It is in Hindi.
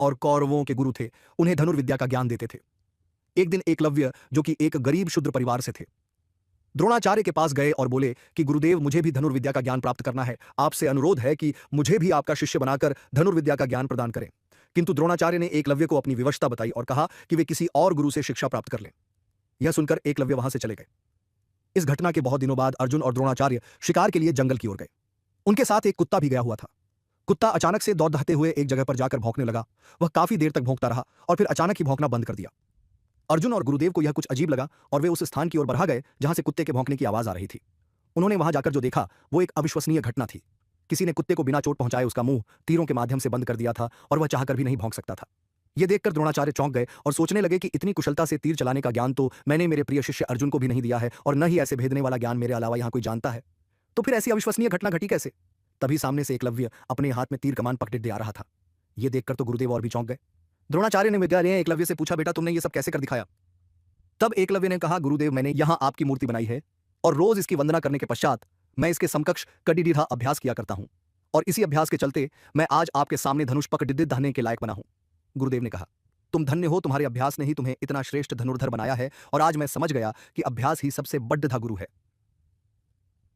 और कौरवों के गुरु थे, उन्हें धनुर्विद्या का ज्ञान देते थे। एक दिन एकलव्य, जो कि एक गरीब शूद्र परिवार से थे, द्रोणाचार्य के पास गए और बोले कि गुरुदेव, मुझे भी धनुर्विद्या का ज्ञान प्राप्त करना है। आपसे अनुरोध है कि मुझे भी आपका शिष्य बनाकर धनुर्विद्या का ज्ञान प्रदान करें। किंतु द्रोणाचार्य ने एकलव्य को अपनी विवशता बताई और कहा कि वे किसी और गुरु से शिक्षा प्राप्त कर लें। यह सुनकर एकलव्य वहां से चले गए। इस घटना के बहुत दिनों बाद अर्जुन और द्रोणाचार्य शिकार के लिए जंगल की ओर गए। उनके साथ एक कुत्ता भी गया हुआ था। कुत्ता अचानक से दौड़ दहाते हुए एक जगह पर जाकर भौंकने लगा। वह काफी देर तक भौंकता रहा और फिर अचानक ही भौंकना बंद कर दिया। अर्जुन और गुरुदेव को यह कुछ अजीब लगा और वे उस स्थान की ओर बढ़ा गए जहां से कुत्ते के भौंकने की आवाज आ रही थी। उन्होंने वहां जाकर जो देखा वो एक अविश्वसनीय घटना थी। किसी ने कुत्ते को बिना चोट पहुंचाए उसका मुंह तीरों के माध्यम से बंद कर दिया था और वह चाहकर भी नहीं भौंक सकता था। यह देखकर द्रोणाचार्य चौंक गए और सोचने लगे कि इतनी कुशलता से तीर चलाने का ज्ञान तो मैंने मेरे प्रिय शिष्य अर्जुन को भी नहीं दिया है और न ही ऐसे भेदने वाला ज्ञान मेरे अलावा यहाँ कोई जानता है। तो फिर ऐसी अविश्वसनीय घटना घटी कैसे? तभी सामने से एकलव्य अपने हाथ में तीर कमान पकड़े आ रहा था। यह देखकर तो गुरुदेव और भी चौंक गए। द्रोणाचार्य ने विद्यालय एकलव्य से पूछा, बेटा तुमने ये सब कैसे कर दिखाया? तब एकलव्य ने कहा, गुरुदेव, मैंने यहाँ आपकी मूर्ति बनाई है और रोज इसकी वंदना करने के पश्चात मैं इसके समकक्ष कटिडिधा अभ्यास किया करता हूं और इसी अभ्यास के चलते मैं आज आपके सामने धनुष पकड़ धरने के लायक बना हूं। गुरुदेव ने कहा, तुम धन्य हो, तुम्हारे अभ्यास ने ही तुम्हें इतना श्रेष्ठ धनुर्धर बनाया है और आज मैं समझ गया कि अभ्यास ही सबसे बड़ा गुरु है।